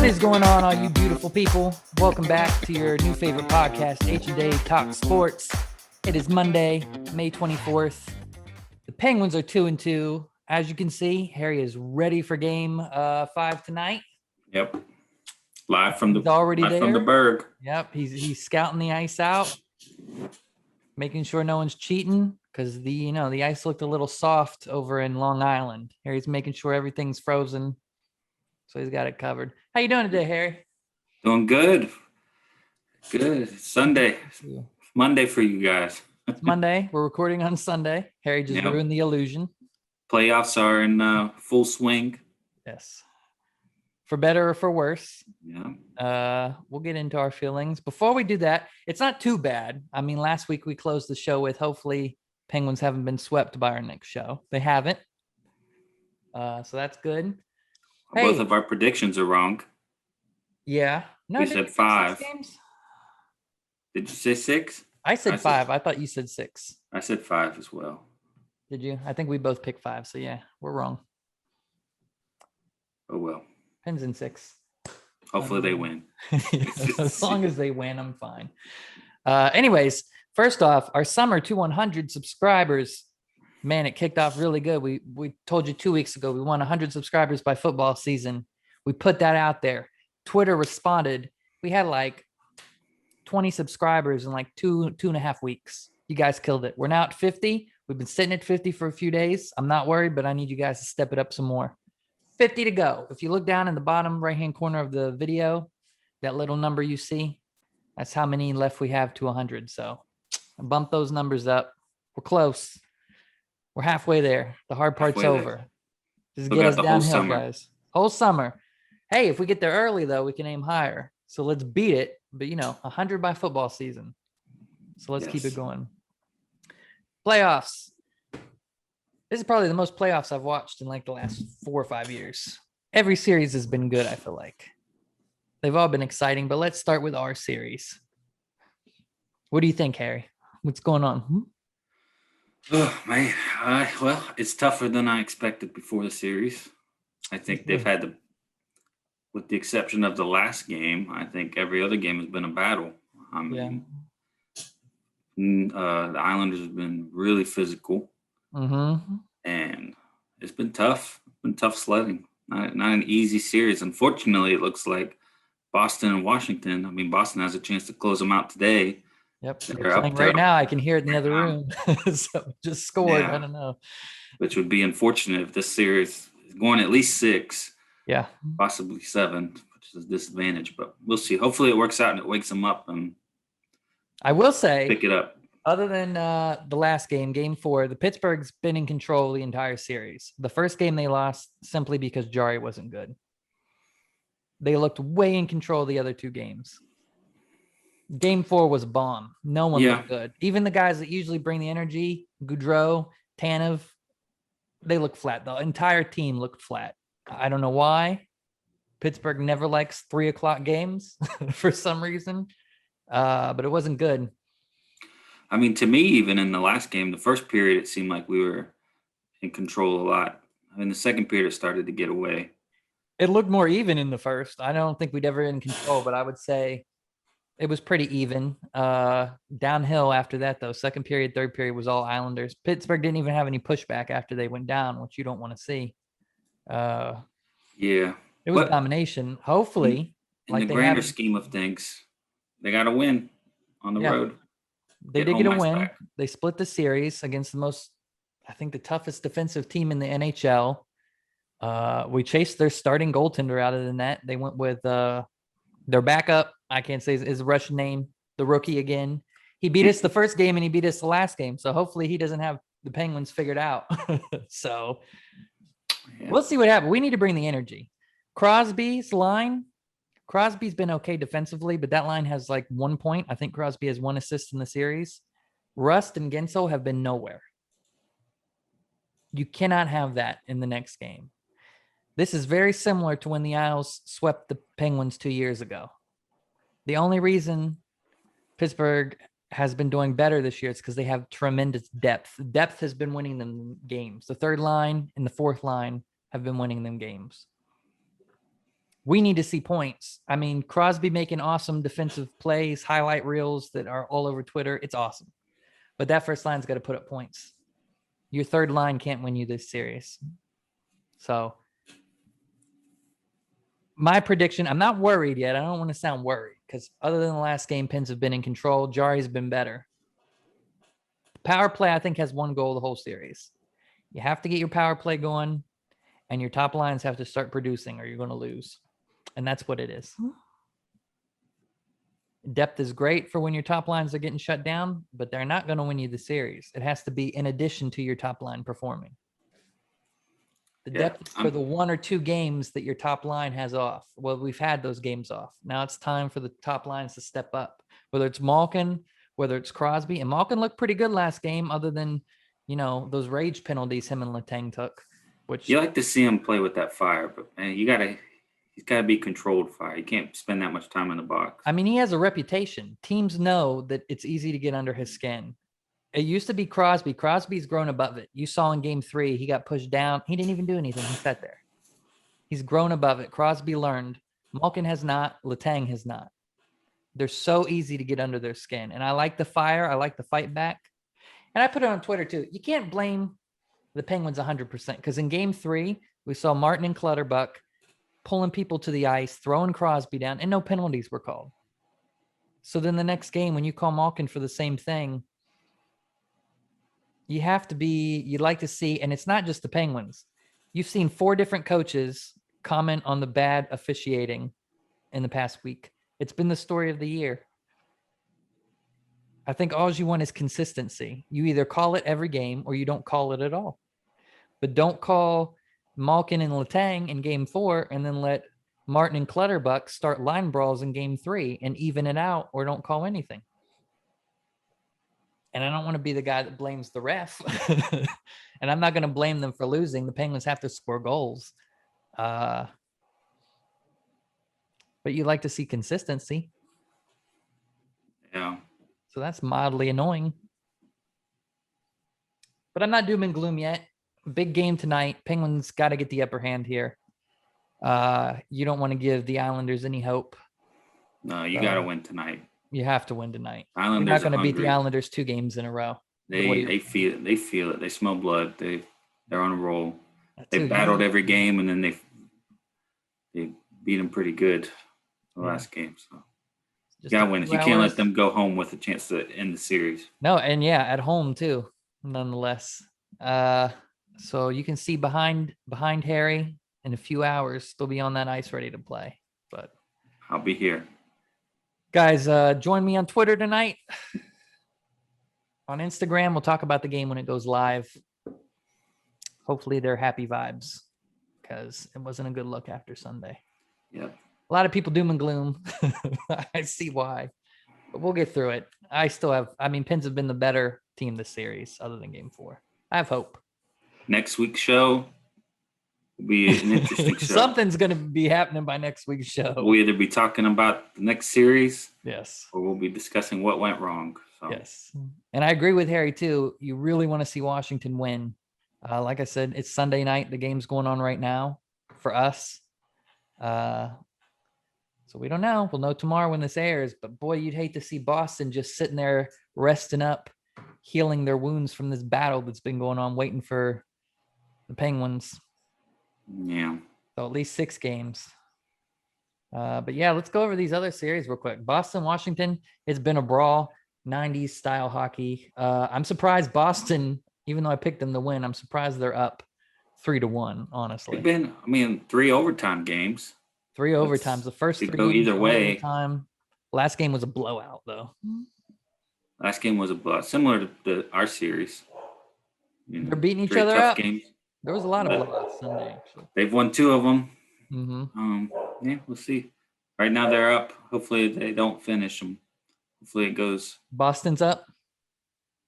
What is going on, all you beautiful people? Welcome back to your new favorite podcast, H&J Talk Sports. It is Monday, May 24th. The Penguins are 2-2. As you can see, Harry is ready for game 5 tonight. Yep. Live from the Berg. Yep, he's scouting the ice out, making sure no one's cheating because the ice looked a little soft over in Long Island. Harry's making sure everything's frozen, so he's got it covered. How you doing today, Harry? Doing good. Good. It's Sunday. Monday for you guys. It's Monday. We're recording on Sunday. Harry just ruined the illusion. Playoffs are in full swing. Yes. For better or for worse. Yeah. We'll get into our feelings. Before we do that, it's not too bad. I mean, last week we closed the show with hopefully Penguins haven't been swept by our next show. They haven't. So that's good. Both of our predictions are wrong. Yeah. No, we said 5. Did you say 6? I said 5. I thought you said 6. I said 5 as well. Did you? I think we both picked 5. So yeah, we're wrong. Oh well. Pens in 6. Hopefully they win. As long as they win, I'm fine. Anyways, first off, our summer to 100 subscribers. Man, it kicked off really good. We told you 2 weeks ago we want 100 subscribers by football season. We put that out there. Twitter responded. We had like 20 subscribers in like two and a half weeks. You guys killed it. We're now at 50. We've been sitting at 50 for a few days. I'm not worried, but I need you guys to step it up some more. 50 to go. If you look down in the bottom right-hand corner of the video, that little number you see, that's how many left we have to 100. So bump those numbers up. We're close. We're halfway there. The hard part's over. Just get us downhill, guys. Whole summer. Hey, if we get there early, though, we can aim higher. So let's beat it. But, 100 by football season. So let's keep it going. Playoffs. This is probably the most playoffs I've watched in like the last 4 or 5 years. Every series has been good, I feel like. They've all been exciting, but let's start with our series. What do you think, Harry? What's going on? Oh, man. Well, it's tougher than I expected before the series. I think they've had with the exception of the last game, I think every other game has been a battle. I mean, the Islanders have been really physical. Mm-hmm. And it's been tough. It's been tough sledding. Not an easy series. Unfortunately, it looks like Boston and Washington. I mean, Boston has a chance to close them out today. Yep. They're playing right now. I can hear it in the other room. So just scored. I don't know. Which would be unfortunate if this series is going at least 6. Yeah. Possibly 7, which is a disadvantage. But we'll see. Hopefully it works out and it wakes them up. And I will say, pick it up. Other than the last game, game 4, the Pittsburgh's been in control the entire series. The first game they lost simply because Jari wasn't good. They looked way in control the other 2 games. Game 4 was a bomb. No one looked good. Even the guys that usually bring the energy, Goudreau, Tanev, they look flat. The entire team looked flat. I don't know why. Pittsburgh never likes 3:00 games for some reason, but it wasn't good. I mean, to me, even in the last game, the first period, it seemed like we were in control a lot. In the second period, it started to get away. It looked more even in the first. I don't think we'd ever in control, but I would say it was pretty even. Downhill after that, though. Second period, third period was all Islanders. Pittsburgh didn't even have any pushback after they went down, which you don't want to see. It was domination. Hopefully, in the grander scheme of things, they got to win on the road. They did get a win. They split the series against the toughest defensive team in the NHL. We chased their starting goaltender out of the net. They went with their backup. I can't say his Russian name, the rookie again. He beat us the first game and he beat us the last game. So hopefully he doesn't have the Penguins figured out. So we'll see what happens. We need to bring the energy. Crosby's line. Crosby's been okay defensively, but that line has like 1 point. I think Crosby has 1 assist in the series. Rust and Gensel have been nowhere. You cannot have that in the next game. This is very similar to when the Isles swept the Penguins 2 years ago. The only reason Pittsburgh has been doing better this year is because they have tremendous depth. Depth has been winning them games. The third line and the fourth line have been winning them games. we need to see points. I mean, Crosby making awesome defensive plays, highlight reels that are all over Twitter. It's awesome. But that first line's got to put up points. Your third line can't win you this series. So my prediction, I'm not worried yet. I don't want to sound worried because other than the last game, Pens have been in control. Jari's been better. Power play, I think, has one goal the whole series. You have to get your power play going, and your top lines have to start producing or you're going to lose. And that's what it is. Depth is great for when your top lines are getting shut down, but they're not going to win you the series. It has to be in addition to your top line performing. The depth is for the 1 or 2 games that your top line has off. Well, we've had those games off. Now it's time for the top lines to step up, whether it's Malkin, whether it's Crosby. And Malkin looked pretty good last game, other than, those rage penalties him and Letang took. Which you like to see him play with that fire, but man, he's got to be controlled fire. You can't spend that much time in the box. I mean, he has a reputation. Teams know that it's easy to get under his skin. It used to be Crosby. Crosby's grown above it. You saw in game 3, he got pushed down. He didn't even do anything. He sat there. He's grown above it. Crosby learned. Malkin has not. Letang has not. They're so easy to get under their skin. And I like the fire. I like the fight back. And I put it on Twitter too. You can't blame the Penguins 100% because in game 3, we saw Martin and Clutterbuck pulling people to the ice, throwing Crosby down, and no penalties were called. So then the next game, when you call Malkin for the same thing, you'd like to see, and it's not just the Penguins. You've seen 4 different coaches comment on the bad officiating in the past week. It's been the story of the year. I think all you want is consistency. You either call it every game or you don't call it at all. But don't call Malkin and Letang in game 4 and then let Martin and Clutterbuck start line brawls in game 3 and even it out, or don't call anything. And I don't want to be the guy that blames the ref. And I'm not going to blame them for losing. The Penguins have to score goals. But you like to see consistency. Yeah. So that's mildly annoying. But I'm not doom and gloom yet. Big game tonight. Penguins got to get the upper hand here. You don't want to give the Islanders any hope. No, you got to win tonight. You have to win tonight. Islanders You're not going to beat the Islanders 2 games in a row. They feel it. They feel it. They smell blood. They're on a roll. They battled every game, and then they beat them pretty good the last game. So you got to win it. You can't let them go home with a chance to end the series. No, and at home too, nonetheless. So you can see behind Harry in a few hours. They'll be on that ice ready to play. But I'll be here. Guys, join me on Twitter tonight. On Instagram, we'll talk about the game when it goes live. Hopefully they're happy vibes because it wasn't a good look after Sunday. Yep. A lot of people doom and gloom. I see why. But we'll get through it. Pens have been the better team this series other than game 4. I have hope. Next week's show will be an interesting show. Something's going to be happening by next week's show. We'll either be talking about the next series. Yes. Or we'll be discussing what went wrong. So. Yes. And I agree with Harry too. You really want to see Washington win. Like I said, it's Sunday night. The game's going on right now for us. So we don't know. We'll know tomorrow when this airs. But boy, you'd hate to see Boston just sitting there resting up, healing their wounds from this battle that's been going on, waiting for the Penguins. Yeah. So at least 6 games. But yeah, let's go over these other series real quick. Boston, Washington, it's been a brawl, 90s style hockey. I'm surprised Boston, even though I picked them to win, I'm surprised they're up 3-1, honestly. They've been, 3 overtime games. 3 overtimes. The first 3 go either way. Overtime. Last game was a blowout, though. Last game was a blowout, similar to our series. They're beating each other up. Games. There was a lot of blowouts Sunday, actually. They've won 2 of them. Mm-hmm. Yeah, we'll see. Right now they're up. Hopefully they don't finish them. Hopefully it goes. Boston's up.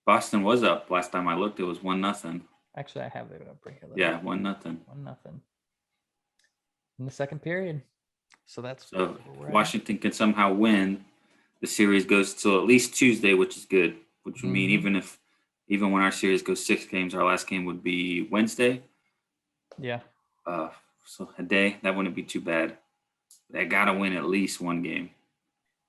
Boston was up last time I looked. It was 1-0. Actually, I have it up right here. Yeah, 1-0. 1-0 in the second period. So Washington can somehow win. The series goes till at least Tuesday, which is good. Which would mean even when our series goes 6 games, our last game would be Wednesday. Yeah. So a day, that wouldn't be too bad. They got to win at least one game.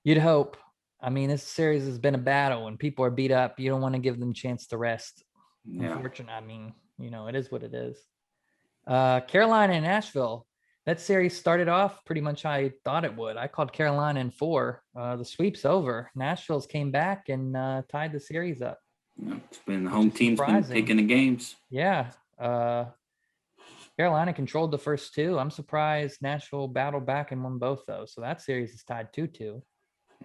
You'd hope. I mean, this series has been a battle. When people are beat up, you don't want to give them a chance to rest. Yeah. Unfortunately, I mean, it is what it is. Carolina and Nashville. That series started off pretty much how I thought it would. I called Carolina in 4. The sweep's over. Nashville's came back and tied the series up. Yeah, it's been the home team's been taking the games. Yeah. Carolina controlled the first 2. I'm surprised Nashville battled back and won both those. So that series is tied 2-2.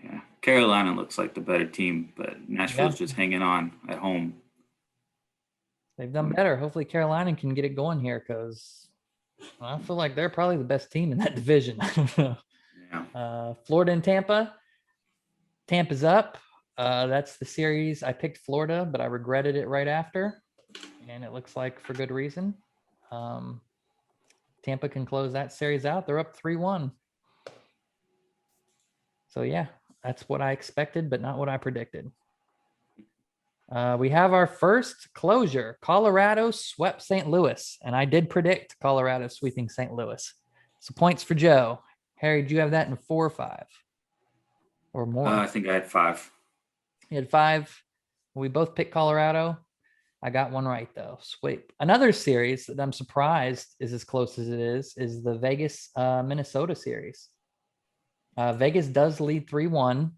Yeah. Carolina looks like the better team, but Nashville's just hanging on at home. They've done better. Hopefully Carolina can get it going here because I feel like they're probably the best team in that division. I don't know. Yeah. Florida and Tampa. Tampa's up. That's the series. I picked Florida, but I regretted it right after. And it looks like for good reason. Tampa can close that series out. They're up 3-1. So, yeah, that's what I expected, but not what I predicted. We have our first closure. Colorado swept St. Louis, and I did predict Colorado sweeping St. Louis. So points for Joe. Harry, did you have that in 4 or 5 or more? I think I had 5. You had 5. We both picked Colorado. I got one right, though. Sweep. Another series that I'm surprised is as close as it is the Vegas Minnesota series. Vegas does lead 3-1,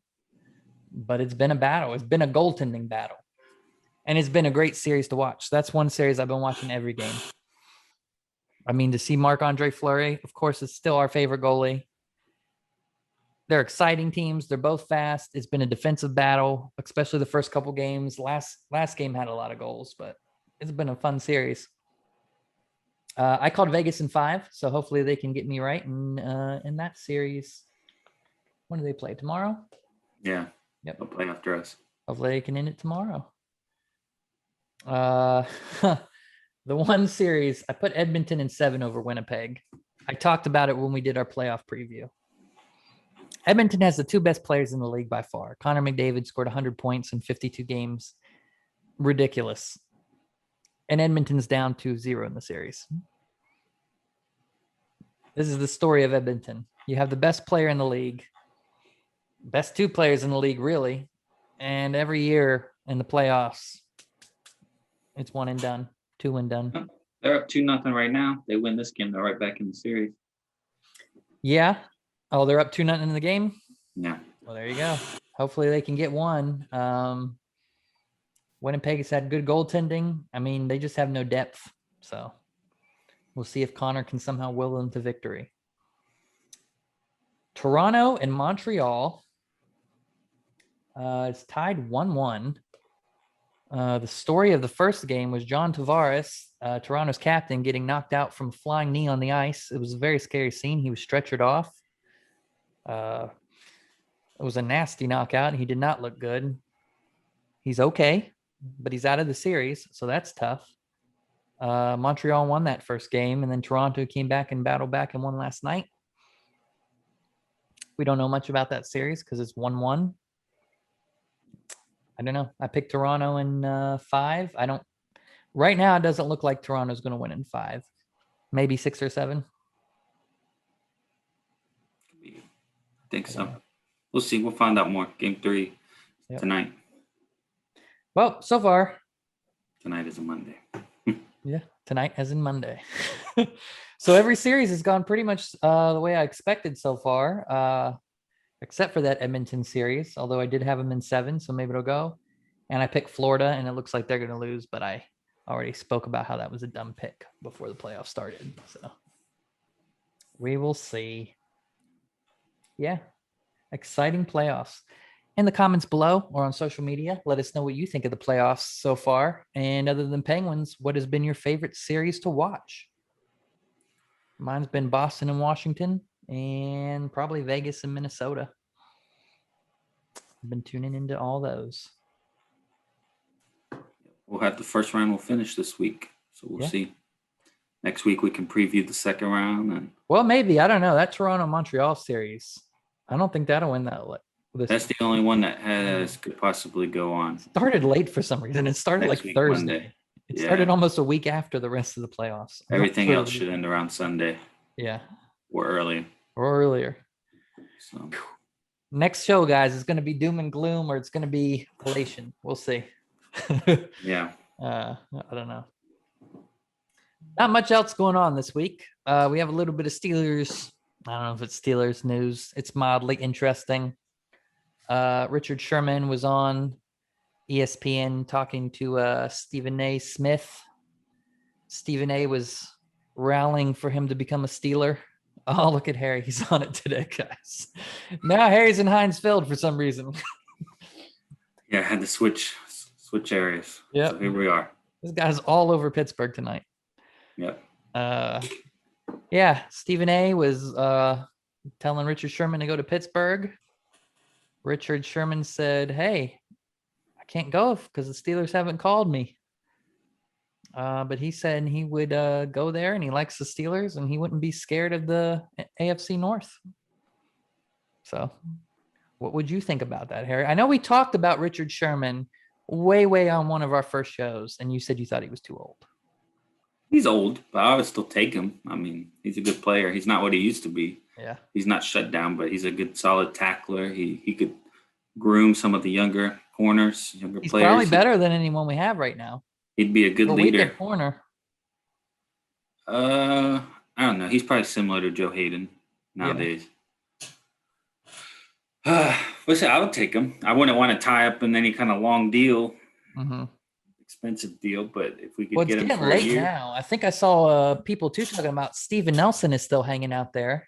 but it's been a battle. It's been a goaltending battle. And it's been a great series to watch. That's one series I've been watching every game. I mean, to see Marc-Andre Fleury, of course, is still our favorite goalie. They're exciting teams. They're both fast. It's been a defensive battle, especially the first couple games. Last game had a lot of goals, but it's been a fun series. I called Vegas in 5, so hopefully they can get me right in that series. When do they play? Tomorrow? Yeah. Yep. They'll play after us. Hopefully they can end it tomorrow. The one series, I put Edmonton in 7 over Winnipeg. I talked about it when we did our playoff preview. Edmonton has the 2 best players in the league by far. Connor McDavid scored 100 points in 52 games. Ridiculous. And Edmonton's down 2-0 in the series. This is the story of Edmonton. You have the best player in the league, best 2 players in the league, really. And every year in the playoffs, it's 1 and done, 2 and done. They're up 2-0 right now. They win this game, they're right back in the series. Yeah. Oh, they're up 2-0 in the game? Yeah. Well, there you go. Hopefully they can get one. Winnipeg has had good goaltending. I mean, they just have no depth. So we'll see if Connor can somehow will them to victory. Toronto and Montreal. It's tied 1-1. The story of the first game was John Tavares, Toronto's captain, getting knocked out from flying knee on the ice. It was a very scary scene. He was stretchered off. It was a nasty knockout. He did not look good. He's okay, but he's out of the series, so that's tough. Montreal won that first game, and then Toronto came back and battled back and won last night. We don't know much about that series because it's 1-1. I don't know. I picked Toronto in 5. Right now, it doesn't look like Toronto's going to win in 5. Maybe 6 or 7. I think so. We'll see. We'll find out more. Game 3 tonight. Well, so far. Tonight is a Monday. Yeah, tonight as in Monday. So every series has gone pretty much the way I expected so far, except for that Edmonton series, although I did have them in 7, so maybe it'll go. And I picked Florida, and it looks like they're going to lose, but I already spoke about how that was a dumb pick before the playoffs started. So we will see. Yeah, exciting playoffs. In the comments below or on social media, let us know what you think of the playoffs so far. And other than Penguins, what has been your favorite series to watch? Mine's been Boston and Washington, and probably Vegas and Minnesota. I've been tuning into all those. We'll have the first round will finish this week, so we'll see. Next week we can preview the second round. And well, maybe. I don't know. That Toronto-Montreal series, I don't think that'll win that. That's the only one that could possibly go on. Started late for some reason. It started Next like week, Thursday. Monday. It started almost a week after the rest of the playoffs. Everything else should end around Sunday. Yeah. Or earlier. Or earlier. So Next show, guys, is going to be doom and gloom, or it's going to be elation. We'll see. yeah. I don't know. Not much else going on this week. We have a little bit of Steelers. I don't know if it's Steelers news. It's mildly interesting. Richard Sherman was on ESPN talking to Stephen A. Smith. Stephen A. was rallying for him to become a Steeler. Oh, look at Harry. He's on it today, guys. Now Harry's in Heinz Field for some reason. Yeah, I had to switch areas. Yep. So here we are. This guy's all over Pittsburgh tonight. Yep. Yeah, Stephen A. was telling Richard Sherman to go to Pittsburgh. Richard Sherman said, "Hey, I can't go because the Steelers haven't called me." But he said he would go there, and he likes the Steelers, and he wouldn't be scared of the AFC North. So what would you think about that, Harry? I know we talked about Richard Sherman way on one of our first shows, and you said you thought he was too old. He's old, but I would still take him. I mean, he's a good player. He's not what he used to be. Yeah. He's not shut down, but he's a good, solid tackler. He could groom some of the younger corners, younger He's players. probably better than anyone we have right now. He'd be a good We're leader. weak at corner. I don't know. He's probably similar to Joe Hayden nowadays. Listen, I would take him. I wouldn't want to tie up in any kind of long deal, expensive deal. But if we could get him for late a year now. I think I saw people too talking about Steven Nelson is still hanging out there.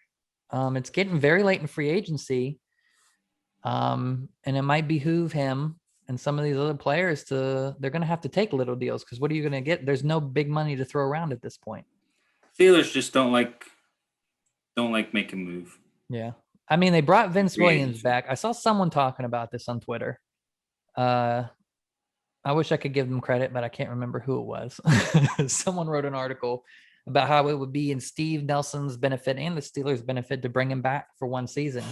It's getting very late in free agency, and it might behoove him and some of these other players they're going to have to take little deals because what are you going to get? There's no big money to throw around at this point. Steelers just don't like making move. Yeah. I mean, they brought Vince Williams back. I saw someone talking about this on Twitter. I wish I could give them credit, but I can't remember who it was. Someone wrote an article about how it would be in Steve Nelson's benefit and the Steelers' benefit to bring him back for one season.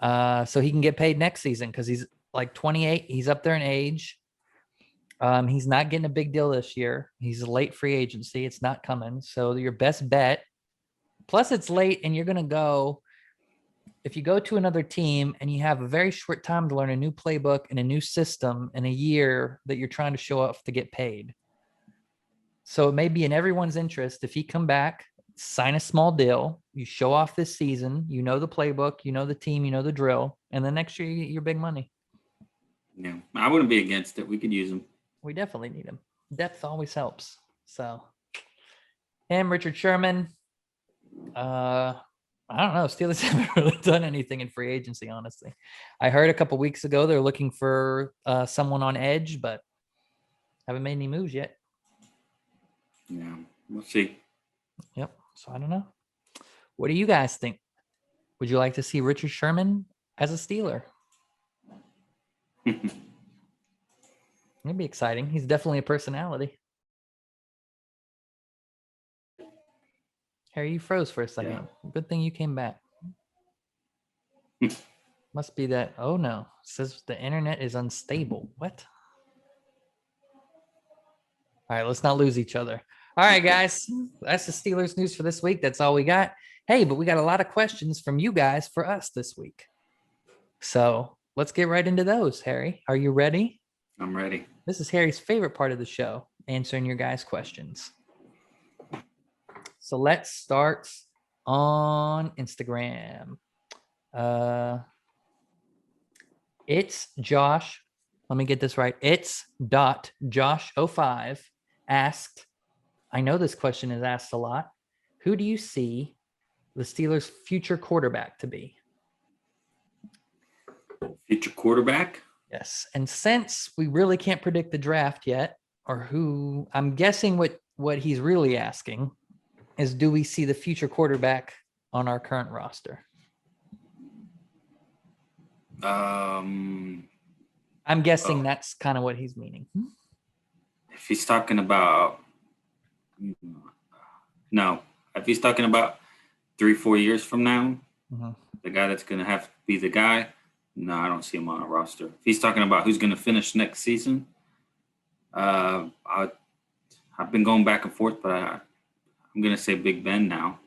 So he can get paid next season because he's like 28. He's up there in age. He's not getting a big deal this year. He's a late free agency. It's not coming. So your best bet, plus it's late and you're going to go, if you go to another team and you have a very short time to learn a new playbook and a new system in a year that you're trying to show off to get paid. So it may be in everyone's interest if you come back, sign a small deal, you show off this season, you know the playbook, you know the team, you know the drill, and then next year you get your big money. Yeah, I wouldn't be against it. We could use him. We definitely need him. Depth always helps. So, and Richard Sherman, I don't know. Steelers haven't really done anything in free agency, honestly. I heard a couple weeks ago they're looking for someone on edge, but haven't made any moves yet. Yeah, we'll see. Yep. So I don't know. What do you guys think? Would you like to see Richard Sherman as a Steeler? It'd be exciting. He's definitely a personality. Harry, you froze for a second. Yeah. Good thing you came back. Must be that. Oh no. It says the internet is unstable. What? All right, let's not lose each other. All right, guys. That's the Steelers news for this week. That's all we got. Hey, but we got a lot of questions from you guys for us this week. So let's get right into those, Harry. Are you ready? I'm ready. This is Harry's favorite part of the show, answering your guys' questions. So let's start on Instagram. It's Josh. Let me get this right. It's .Josh05 asked, I know this question is asked a lot. Who do you see the Steelers' future quarterback to be? Future quarterback? Yes. And since we really can't predict the draft yet, or who, I'm guessing what he's really asking is, do we see the future quarterback on our current roster? I'm guessing that's kind of what he's meaning. If he's talking about, no. If he's talking about 3-4 years from now, the guy that's going to have to be the guy, no, I don't see him on a roster. If he's talking about who's going to finish next season, I've been going back and forth, but I'm going to say Big Ben now.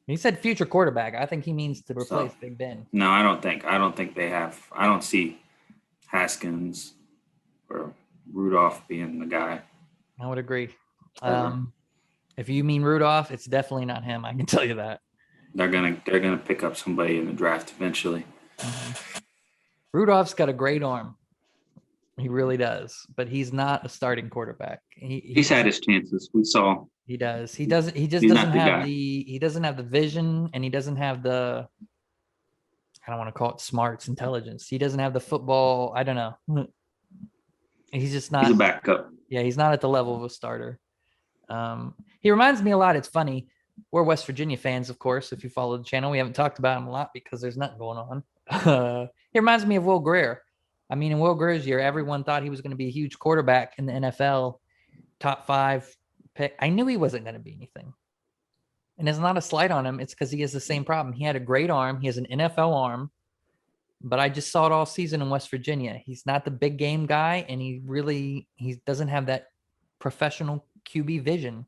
He said future quarterback. I think he means to replace Big Ben. No, I don't think they have. I don't see Haskins or Rudolph being the guy. I would agree. If you mean Rudolph, it's definitely not him. I can tell you that. They're gonna pick up somebody in the draft eventually. Mm-hmm. Rudolph's got a great arm. He really does, but he's not a starting quarterback. He's had his chances. We saw. He does. He doesn't. He just doesn't have the. He doesn't have the vision, and he doesn't have the. I don't want to call it smarts, intelligence. He doesn't have the football. I don't know. He's just not. He's a backup. Yeah, he's not at the level of a starter. He reminds me a lot. It's funny. We're West Virginia fans, of course. If you follow the channel, we haven't talked about him a lot because there's nothing going on. He reminds me of Will Greer. I mean, in Will Greer's year, everyone thought he was going to be a huge quarterback in the NFL, top 5 pick. I knew he wasn't going to be anything. And it's not a slight on him. It's because he has the same problem. He had a great arm. He has an NFL arm. But I just saw it all season in West Virginia. He's not the big game guy, and he doesn't have that professional QB vision.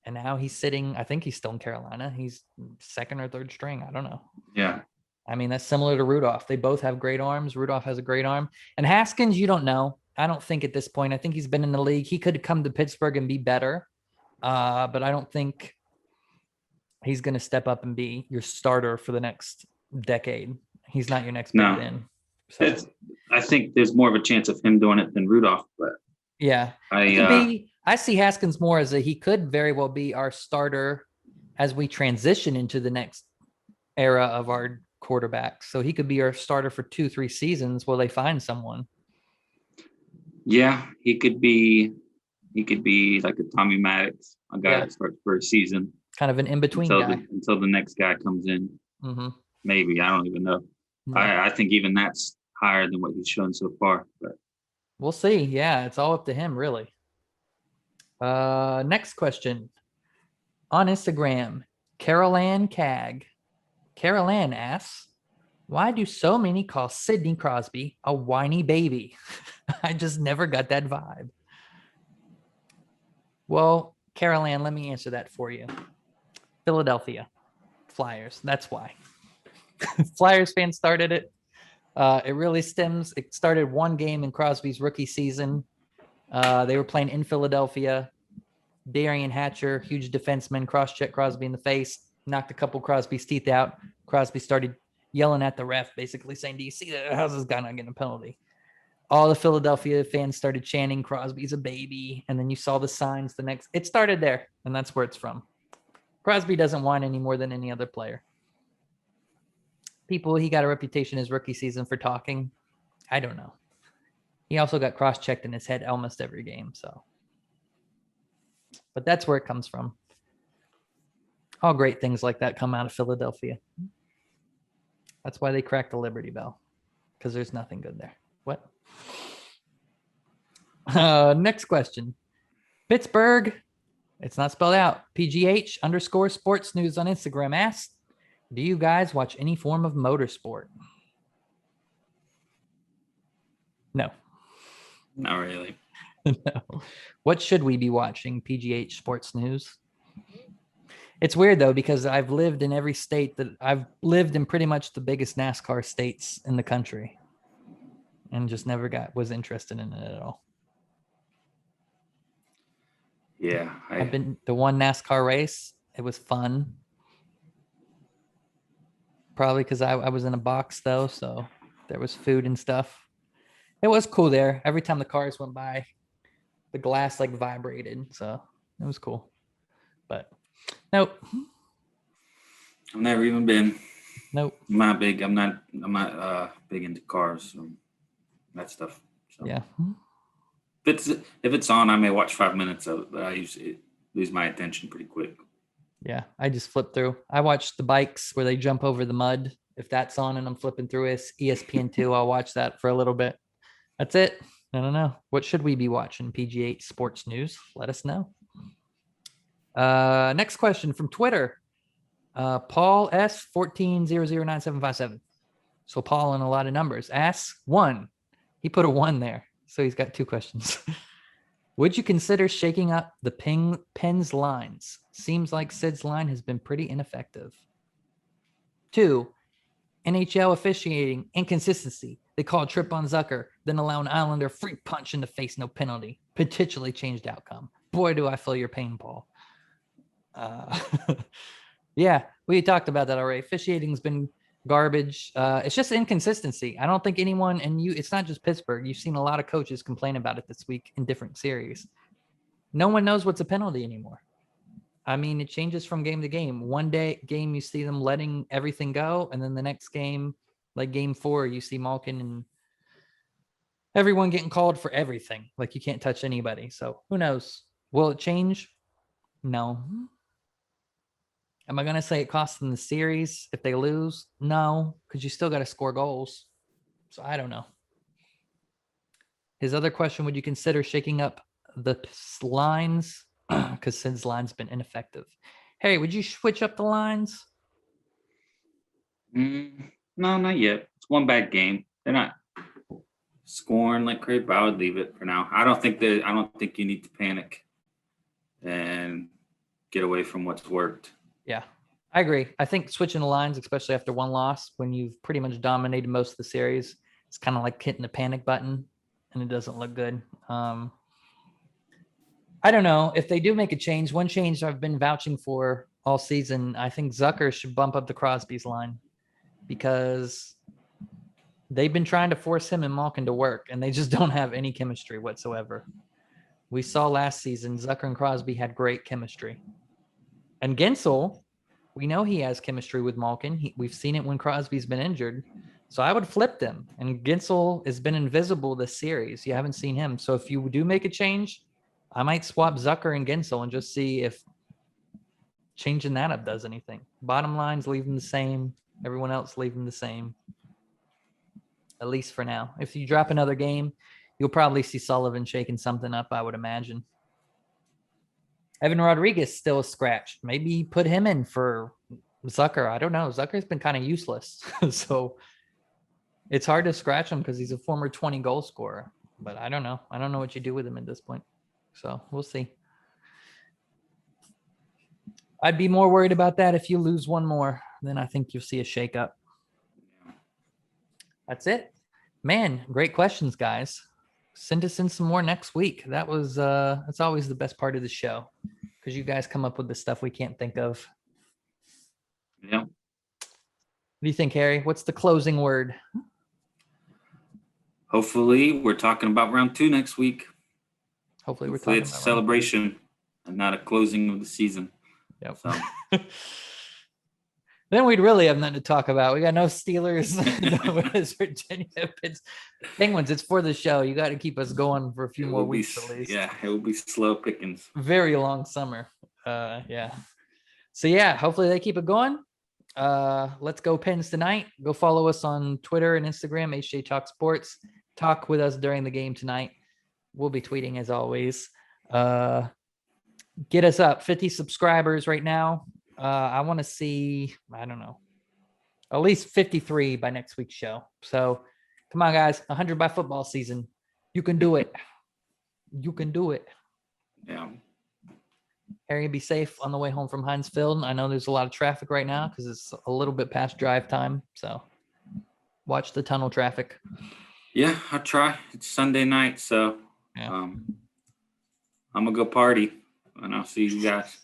And now he's sitting, I think he's still in Carolina. He's second or third string. I don't know. Yeah. I mean, that's similar to Rudolph. They both have great arms. Rudolph has a great arm. And Haskins, you don't know. I don't think at this point. I think he's been in the league. He could come to Pittsburgh and be better. But I don't think he's going to step up and be your starter for the next decade. He's not your next Big Ben. So. I think there's more of a chance of him doing it than Rudolph. But yeah, I see Haskins more as he could very well be our starter as we transition into the next era of our quarterback. So he could be our starter for 2-3 seasons while they find someone. Yeah, he could be like a Tommy Maddox, a guy that starts for a season. Kind of an in-between guy. Until the next guy comes in. Mm-hmm. Maybe. I don't even know. Mm-hmm. I think even that's higher than what he's shown so far. But we'll see. Yeah, it's all up to him, really. Next question. On Instagram, Carol Ann Cag. Carol Ann asks, why do so many call Sidney Crosby a whiny baby? I just never got that vibe. Well, Carol Ann, let me answer that for you. Philadelphia Flyers. That's why. Flyers fans started it. It started one game in Crosby's rookie season. They were playing in Philadelphia. Darian Hatcher, huge defenseman, cross-checked Crosby in the face, knocked a couple Crosby's teeth out. Crosby started yelling at the ref, basically saying, do you see that? How's this guy not getting a penalty? All the Philadelphia fans started chanting, Crosby's a baby. And then you saw the signs it started there, and that's where it's from. Crosby doesn't whine any more than any other player. He got a reputation his rookie season for talking. I don't know. He also got cross-checked in his head almost every game, so. But that's where it comes from. All great things like that come out of Philadelphia. That's why they cracked the Liberty Bell, because there's nothing good there. What? Next question. Pittsburgh, it's not spelled out. PGH_sports news on Instagram asks, do you guys watch any form of motorsport? No. Not really. No. What should we be watching? PGH Sports News. It's weird though, because I've lived in every state I've lived in pretty much the biggest NASCAR states in the country, and just never was interested in it at all. Yeah, I've been to one NASCAR race. It was fun. Probably because I was in a box though, so there was food and stuff. It was cool there. Every time the cars went by, the glass vibrated, so it was cool. But nope. I've never even been. Nope. I'm not big into cars, so that stuff. So. Yeah. If it's on, I may watch 5 minutes of it, but I usually lose my attention pretty quick. Yeah, I just flip through. I watch the bikes where they jump over the mud. If that's on and I'm flipping through ESPN2, I'll watch that for a little bit. That's it. I don't know. What should we be watching? PGH Sports News. Let us know. Next question from Twitter. Paul S 14009757. So Paul in a lot of numbers asks 1. He put a 1 there, so he's got 2 questions. Would you consider shaking up the Pens lines? Seems like Sid's line has been pretty ineffective. 2, NHL officiating inconsistency. They call a trip on Zucker, then allow an Islander free punch in the face, no penalty. Potentially changed outcome. Boy, do I feel your pain, Paul. Yeah, we talked about that already. Officiating's been garbage. It's just inconsistency. I don't think anyone, and it's not just Pittsburgh. You've seen a lot of coaches complain about it this week in different series. No one knows what's a penalty anymore. I mean, it changes from game to game. One game you see them letting everything go, and then the next game, like game 4, you see Malkin and everyone getting called for everything. Like you can't touch anybody. So who knows? Will it change? No. Am I going to say it costs them the series if they lose? No, because you still got to score goals. So I don't know. His other question, would you consider shaking up the lines? Because Sid's line's been ineffective. Harry, would you switch up the lines? No, not yet. It's one bad game. They're not scoring like crazy, but I would leave it for now. I don't think you need to panic and get away from what's worked. Yeah, I agree. I think switching the lines, especially after one loss, when you've pretty much dominated most of the series, it's kind of like hitting the panic button, and it doesn't look good. I don't know if they do make a change. One change I've been vouching for all season, I think Zucker should bump up the Crosby's line because they've been trying to force him and Malkin to work, and they just don't have any chemistry whatsoever. We saw last season Zucker and Crosby had great chemistry. And Gensel, we know he has chemistry with Malkin. We've seen it when Crosby's been injured. So I would flip them. And Gensel has been invisible this series. You haven't seen him. So if you do make a change, I might swap Zucker and Gensel and just see if changing that up does anything. Bottom lines, leave them the same. Everyone else, leave them the same. At least for now. If you drop another game, you'll probably see Sullivan shaking something up, I would imagine. Evan Rodriguez still scratched. Maybe put him in for Zucker. I don't know. Zucker's been kind of useless. So it's hard to scratch him because he's a former 20 goal scorer. But I don't know. I don't know what you do with him at this point. So we'll see. I'd be more worried about that if you lose one more. Then I think you'll see a shakeup. That's it. Man, great questions, guys. Send us in some more next week. That's always the best part of the show because you guys come up with the stuff we can't think of. Yeah. What do you think, Harry? What's the closing word? Hopefully we're talking about round 2 next week. Hopefully we're talking it's about a celebration and not a closing of the season. Yep. So. Then we'd really have nothing to talk about. We got no Steelers, no West Virginia, Penguins. It's for the show. You got to keep us going for a few more weeks at least. Yeah, it will be slow pickings. Very long summer. Yeah. So yeah, hopefully they keep it going. Let's go Pens tonight. Go follow us on Twitter and Instagram, H&J Talk Sports. Talk with us during the game tonight. We'll be tweeting as always. Get us up 50 subscribers right now. I want to see, I don't know, at least 53 by next week's show. So come on, guys, 100 by football season. You can do it. You can do it. Yeah. Harry, be safe on the way home from Heinz Field. I know there's a lot of traffic right now because it's a little bit past drive time. So watch the tunnel traffic. Yeah, I'll try. It's Sunday night, so yeah. I'm going to go party, and I'll see you guys.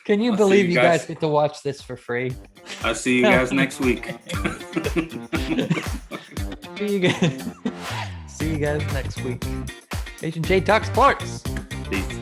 Can you believe you guys get to watch this for free? I'll see you guys next week. See you guys next week. H&J Talk Sports. Peace.